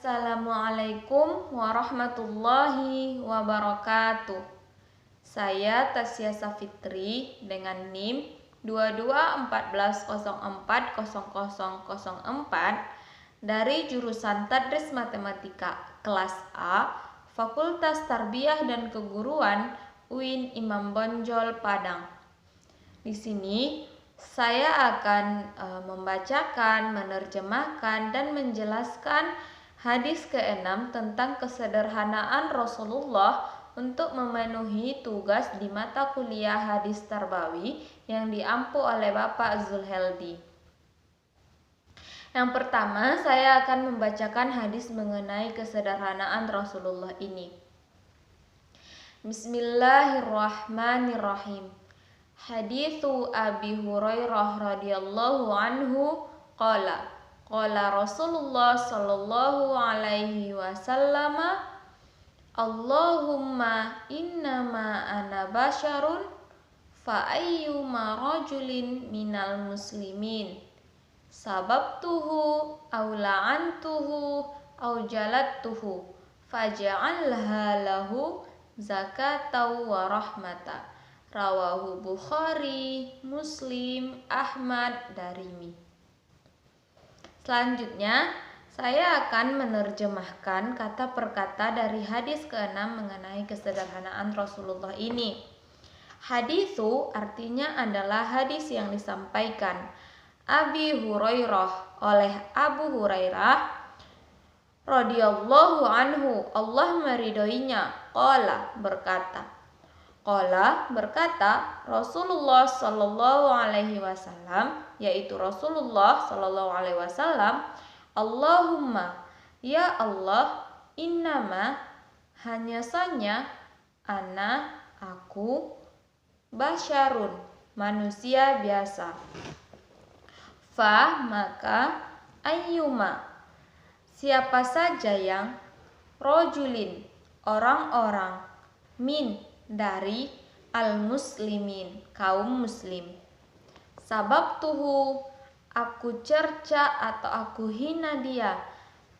Assalamualaikum warahmatullahi wabarakatuh. Saya Tasya Safitri dengan NIM 2214040004 dari jurusan Tadris Matematika kelas A, Fakultas Tarbiyah dan Keguruan UIN Imam Bonjol Padang. Di sini saya akan membacakan, menerjemahkan dan menjelaskan hadis ke-6 tentang kesederhanaan Rasulullah untuk memenuhi tugas di mata kuliah hadis Tarbawi yang diampu oleh Bapak Zulheldi. Yang pertama, saya akan membacakan hadis mengenai kesederhanaan Rasulullah ini. Bismillahirrahmanirrahim. Haditsu Abi Hurairah radhiyallahu anhu qala Rasulullah sallallahu alaihi wasallam, Allahumma innama ana basyarun fa ayyuma rajulin minal muslimin sababtuhu aw la'antuhu aw jalattuhu faj'alha lahu zakatan wa rahmata. Rawahu Bukhari, Muslim, Ahmad, Darimi. Selanjutnya, saya akan menerjemahkan kata per kata dari hadis ke-6 mengenai kesederhanaan Rasulullah ini. Hadisu artinya adalah hadis yang disampaikan Abi Hurairah oleh Abu Hurairah radhiyallahu anhu, Allah meridhoinya, berkata Rasulullah sallallahu alaihi wasallam, yaitu Rasulullah sallallahu alaihi wasallam, Allahumma, ya Allah, innama, hanya saja, ana, aku, basyarun, manusia biasa, fa, maka, ayyuma, siapa saja yang, rojulin, orang-orang, min, dari, al-muslimin, kaum muslim, sababtuhu, aku cerca atau aku hina dia,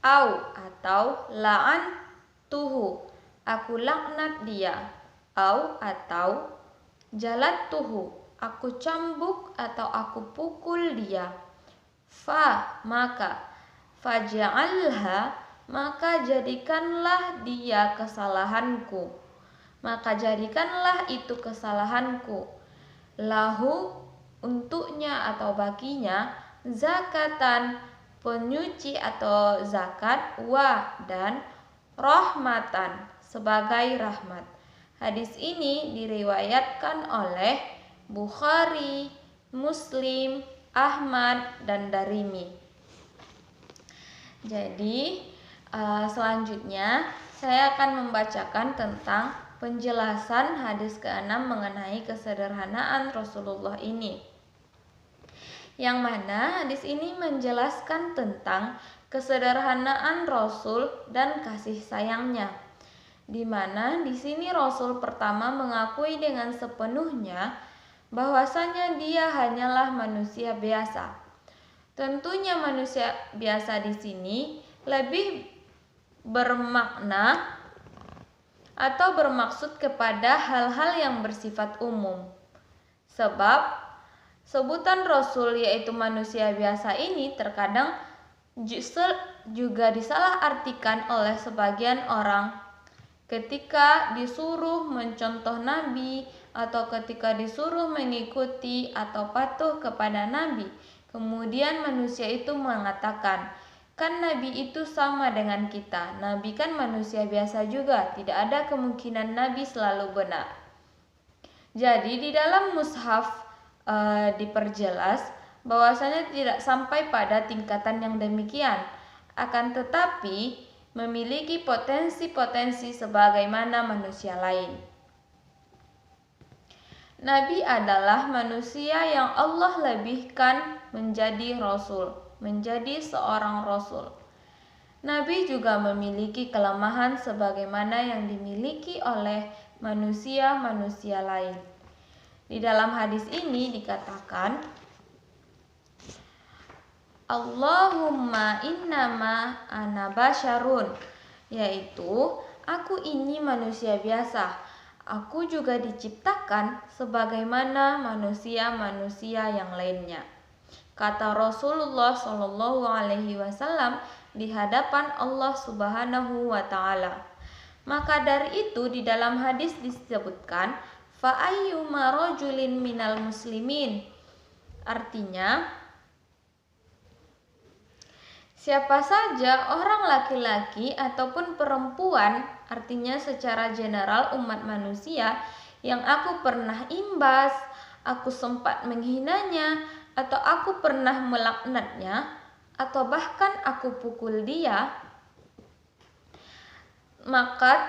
atau la'antuhu, aku laknat dia, atau jalattuhu, aku cambuk atau aku pukul dia, fa, maka, faj'alha, maka jadikanlah dia kesalahanku, maka jadikanlah itu kesalahanku, lahu, untuknya atau baginya, zakatan, penyuci atau zakat, wa, dan rahmatan, sebagai rahmat. Hadis ini diriwayatkan oleh Bukhari, Muslim, Ahmad, dan Darimi. Jadi selanjutnya saya akan membacakan tentang penjelasan hadis ke-6 mengenai kesederhanaan Rasulullah ini. Yang mana hadis ini menjelaskan tentang kesederhanaan Rasul dan kasih sayangnya. Di mana di sini Rasul pertama mengakui dengan sepenuhnya bahwasanya dia hanyalah manusia biasa. Tentunya manusia biasa di sini lebih bermakna atau bermaksud kepada hal-hal yang bersifat umum. Sebab sebutan Rasul yaitu manusia biasa ini terkadang juga disalahartikan oleh sebagian orang ketika disuruh mencontoh Nabi atau ketika disuruh mengikuti atau patuh kepada Nabi. Kemudian manusia itu mengatakan, kan Nabi itu sama dengan kita. Nabi kan manusia biasa juga. Tidak ada kemungkinan Nabi selalu benar. Jadi di dalam mushaf diperjelas bahwasanya tidak sampai pada tingkatan yang demikian. Akan tetapi memiliki potensi-potensi sebagaimana manusia lain. Nabi adalah manusia yang Allah lebihkan menjadi Rasul, menjadi seorang Rasul. Nabi juga memiliki kelemahan sebagaimana yang dimiliki oleh manusia-manusia lain. Di dalam hadis ini dikatakan Allahumma innama ana basyarun, yaitu aku ini manusia biasa. Aku juga diciptakan sebagaimana manusia-manusia yang lainnya. Kata Rasulullah Shallallahu Alaihi Wasallam di hadapan Allah Subhanahu Wa Taala. Maka dari itu di dalam hadis disebutkan fa ayyuma rajulin minal muslimin. Artinya, siapa saja orang laki-laki ataupun perempuan, artinya secara general umat manusia yang aku pernah imbas, aku sempat menghinanya, atau aku pernah melaknatnya, atau bahkan aku pukul dia, maka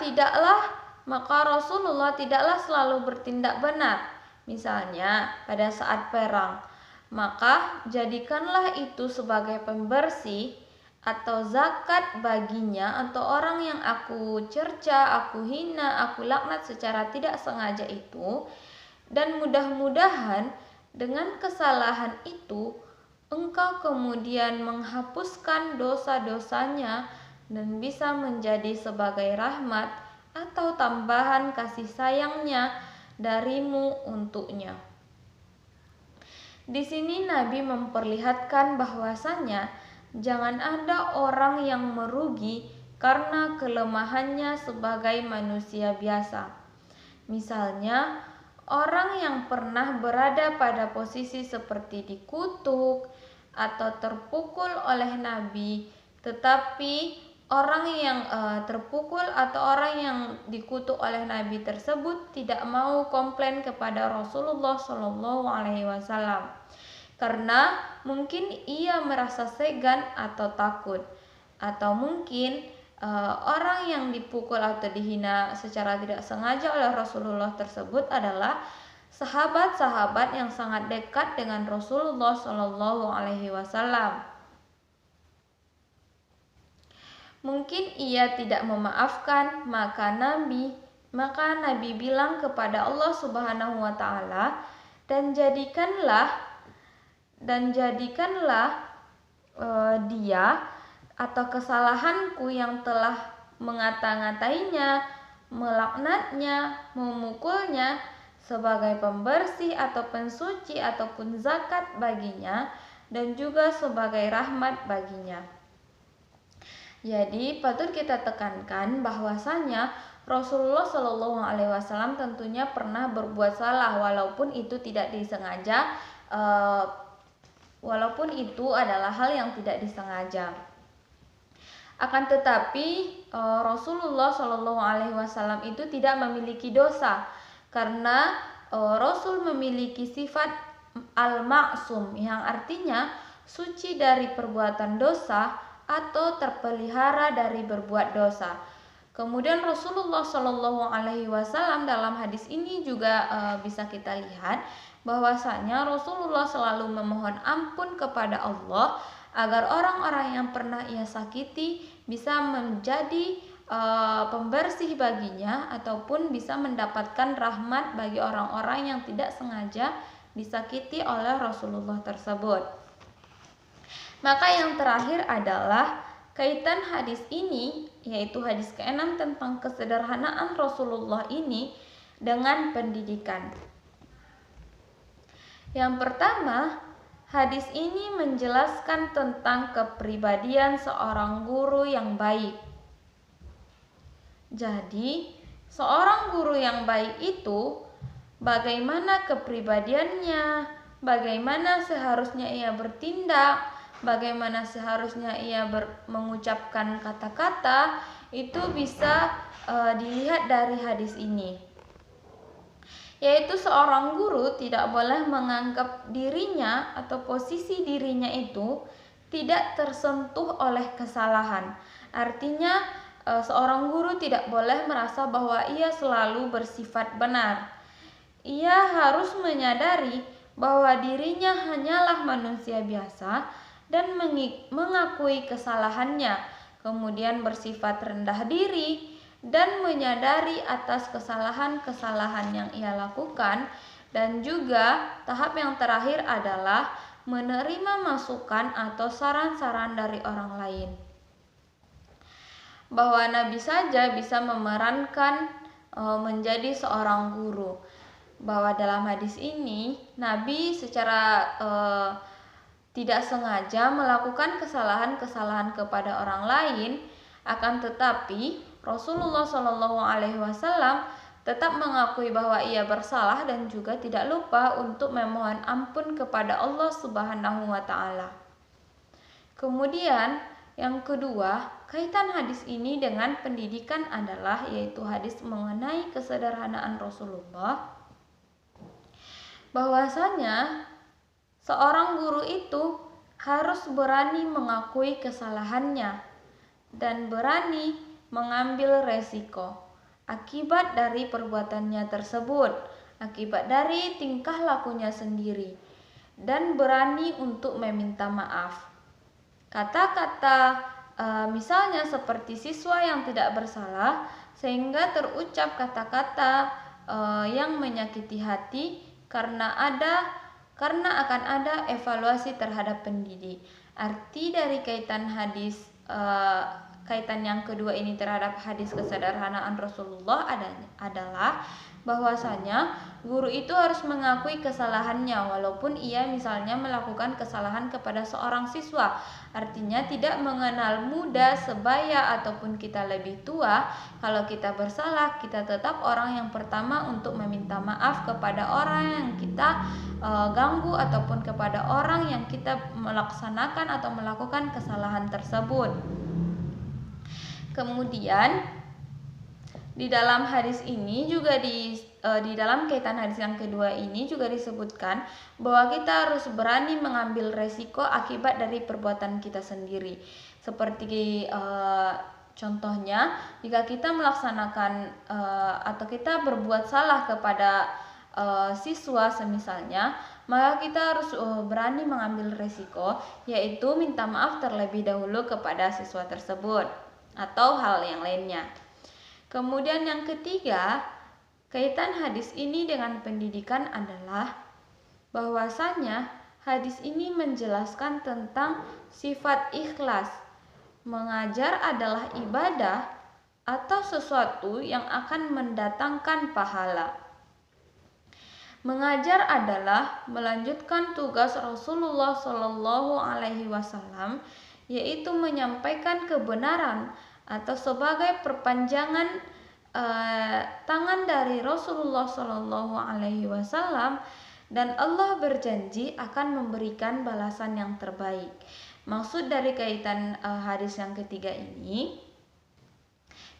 Rasulullah tidaklah selalu bertindak benar. Misalnya pada saat perang, maka jadikanlah itu sebagai pembersih atau zakat baginya, atau orang yang aku cerca, aku hina, aku laknat secara tidak sengaja itu. Dan mudah-mudahan dengan kesalahan itu engkau kemudian menghapuskan dosa-dosanya dan bisa menjadi sebagai rahmat atau tambahan kasih sayangnya darimu untuknya. Di sini Nabi memperlihatkan bahwasanya jangan ada orang yang merugi karena kelemahannya sebagai manusia biasa. Misalnya, orang yang pernah berada pada posisi seperti dikutuk atau terpukul oleh Nabi, tetapi orang yang terpukul atau orang yang dikutuk oleh Nabi tersebut tidak mau komplain kepada Rasulullah Shallallahu Alaihi Wasallam karena mungkin ia merasa segan atau takut, atau mungkin orang yang dipukul atau dihina secara tidak sengaja oleh Rasulullah tersebut adalah sahabat-sahabat yang sangat dekat dengan Rasulullah Shallallahu Alaihi Wasallam. Mungkin ia tidak memaafkan, maka Nabi bilang kepada Allah Subhanahu Wa Taala, dan jadikanlah dia atau kesalahanku yang telah mengata-ngatainya, melaknatnya, memukulnya sebagai pembersih atau pensuci ataupun zakat baginya, dan juga sebagai rahmat baginya. Jadi patut kita tekankan bahwasanya Rasulullah Shallallahu Alaihi Wasallam tentunya pernah berbuat salah, walaupun itu tidak disengaja, walaupun itu adalah hal yang tidak disengaja. Akan tetapi Rasulullah Shallallahu Alaihi Wasallam itu tidak memiliki dosa, karena Rasul memiliki sifat al-ma'sum, yang artinya suci dari perbuatan dosa atau terpelihara dari berbuat dosa. Kemudian Rasulullah Shallallahu Alaihi Wasallam dalam hadis ini juga bisa kita lihat bahwasanya Rasulullah selalu memohon ampun kepada Allah agar orang-orang yang pernah ia sakiti bisa menjadi pembersih baginya, ataupun bisa mendapatkan rahmat bagi orang-orang yang tidak sengaja disakiti oleh Rasulullah tersebut. Maka yang terakhir adalah kaitan hadis ini, yaitu hadis ke-6 tentang kesederhanaan Rasulullah ini dengan pendidikan. Yang pertama, hadis ini menjelaskan tentang kepribadian seorang guru yang baik. Jadi, seorang guru yang baik itu bagaimana kepribadiannya, bagaimana seharusnya ia bertindak, bagaimana seharusnya ia mengucapkan kata-kata, itu bisa dilihat dari hadis ini. Yaitu seorang guru tidak boleh menganggap dirinya atau posisi dirinya itu tidak tersentuh oleh kesalahan. Artinya seorang guru tidak boleh merasa bahwa ia selalu bersifat benar. Ia harus menyadari bahwa dirinya hanyalah manusia biasa dan mengakui kesalahannya, kemudian bersifat rendah diri dan menyadari atas kesalahan-kesalahan yang ia lakukan. Dan juga tahap yang terakhir adalah menerima masukan atau saran-saran dari orang lain. Bahwa Nabi saja bisa memerankan menjadi seorang guru. Bahwa dalam hadis ini Nabi secara tidak sengaja melakukan kesalahan-kesalahan kepada orang lain, akan tetapi Rasulullah Shallallahu Alaihi Wasallam tetap mengakui bahwa ia bersalah dan juga tidak lupa untuk memohon ampun kepada Allah Subhanahu wa Ta'ala. Kemudian yang kedua, kaitan hadis ini dengan pendidikan adalah yaitu hadis mengenai kesederhanaan Rasulullah, bahwasanya seorang guru itu harus berani mengakui kesalahannya dan berani mengambil resiko akibat dari perbuatannya tersebut, akibat dari tingkah lakunya sendiri, dan berani untuk meminta maaf. Kata-kata misalnya seperti siswa yang tidak bersalah sehingga terucap kata-kata yang menyakiti hati karena akan ada evaluasi terhadap pendidik. Arti dari kaitan yang kedua ini terhadap hadis kesederhanaan Rasulullah adalah bahwasanya guru itu harus mengakui kesalahannya walaupun ia misalnya melakukan kesalahan kepada seorang siswa. Artinya tidak mengenal muda, sebaya ataupun kita lebih tua. Kalau kita bersalah, kita tetap orang yang pertama untuk meminta maaf kepada orang yang kita ganggu ataupun kepada orang yang kita melaksanakan atau melakukan kesalahan tersebut. Kemudian di dalam hadis ini juga di dalam kaitan hadis yang kedua ini juga disebutkan bahwa kita harus berani mengambil resiko akibat dari perbuatan kita sendiri. Seperti contohnya, jika kita melaksanakan atau kita berbuat salah kepada siswa semisalnya, maka kita harus berani mengambil resiko, yaitu minta maaf terlebih dahulu kepada siswa tersebut atau hal yang lainnya. Kemudian yang ketiga, kaitan hadis ini dengan pendidikan adalah bahwasanya hadis ini menjelaskan tentang sifat ikhlas. Mengajar adalah ibadah atau sesuatu yang akan mendatangkan pahala. Mengajar adalah melanjutkan tugas Rasulullah Shallallahu Alaihi Wasallam, yaitu menyampaikan kebenaran atau sebagai perpanjangan tangan dari Rasulullah Shallallahu Alaihi Wasallam, dan Allah berjanji akan memberikan balasan yang terbaik. Maksud dari kaitan hadis yang ketiga ini,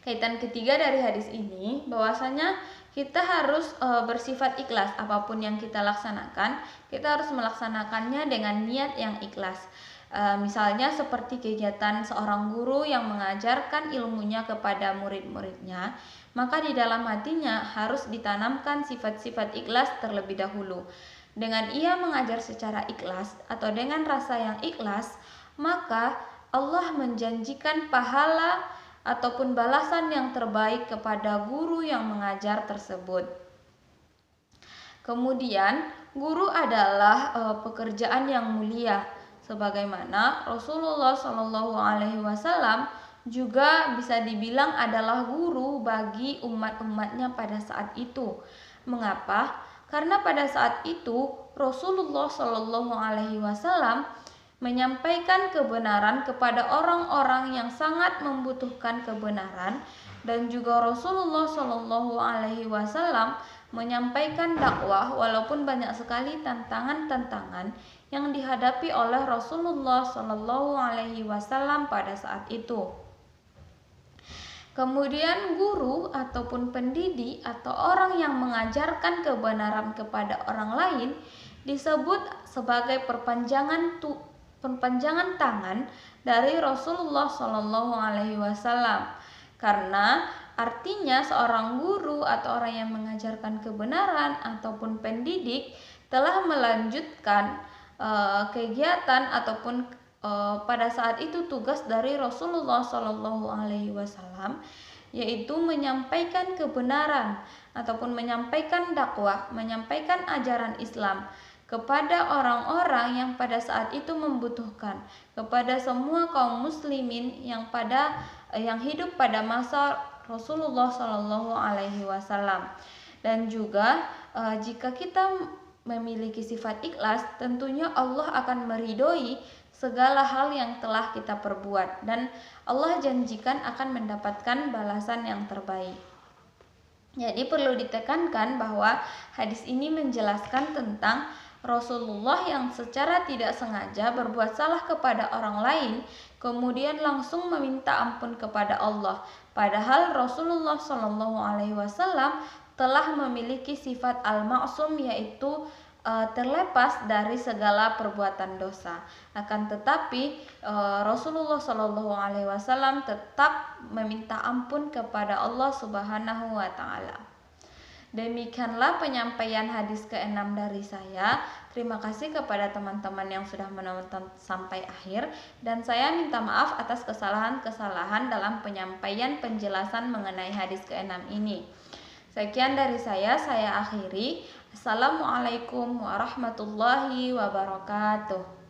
kaitan ketiga dari hadis ini bahwasanya kita harus bersifat ikhlas. Apapun yang kita laksanakan, kita harus melaksanakannya dengan niat yang ikhlas. Misalnya seperti kegiatan seorang guru yang mengajarkan ilmunya kepada murid-muridnya, maka di dalam hatinya harus ditanamkan sifat-sifat ikhlas terlebih dahulu. Dengan ia mengajar secara ikhlas atau dengan rasa yang ikhlas, maka Allah menjanjikan pahala ataupun balasan yang terbaik kepada guru yang mengajar tersebut. Kemudian, guru adalah pekerjaan yang mulia, sebagaimana Rasulullah Shallallahu Alaihi Wasallam juga bisa dibilang adalah guru bagi umat-umatnya pada saat itu. Mengapa? Karena pada saat itu Rasulullah Shallallahu Alaihi Wasallam menyampaikan kebenaran kepada orang-orang yang sangat membutuhkan kebenaran, dan juga Rasulullah Shallallahu Alaihi Wasallam menyampaikan dakwah walaupun banyak sekali tantangan-tantangan yang dihadapi oleh Rasulullah Shallallahu Alaihi Wasallam pada saat itu. Kemudian guru ataupun pendidik atau orang yang mengajarkan kebenaran kepada orang lain disebut sebagai perpanjangan tangan dari Rasulullah Shallallahu Alaihi Wasallam, karena artinya seorang guru atau orang yang mengajarkan kebenaran ataupun pendidik telah melanjutkan kegiatan ataupun pada saat itu tugas dari Rasulullah Shallallahu Alaihi Wasallam, yaitu menyampaikan kebenaran ataupun menyampaikan dakwah, menyampaikan ajaran Islam kepada orang-orang yang pada saat itu membutuhkan, kepada semua kaum muslimin yang hidup pada masa Rasulullah Shallallahu Alaihi Wasallam. Dan juga jika kita memiliki sifat ikhlas, tentunya Allah akan meridhoi segala hal yang telah kita perbuat, dan Allah janjikan akan mendapatkan balasan yang terbaik. Jadi perlu ditekankan bahwa hadis ini menjelaskan tentang Rasulullah yang secara tidak sengaja berbuat salah kepada orang lain, kemudian langsung meminta ampun kepada Allah. Padahal Rasulullah Shallallahu Alaihi Wasallam telah memiliki sifat al-ma'sum, yaitu terlepas dari segala perbuatan dosa. Akan tetapi Rasulullah Shallallahu Alaihi Wasallam tetap meminta ampun kepada Allah Subhanahu wa Ta'ala. Demikianlah penyampaian hadis ke-6 dari saya. Terima kasih kepada teman-teman yang sudah menonton sampai akhir, dan saya minta maaf atas kesalahan-kesalahan dalam penyampaian penjelasan mengenai hadis ke-6 ini. Sekian dari saya akhiri. Assalamualaikum warahmatullahi wabarakatuh.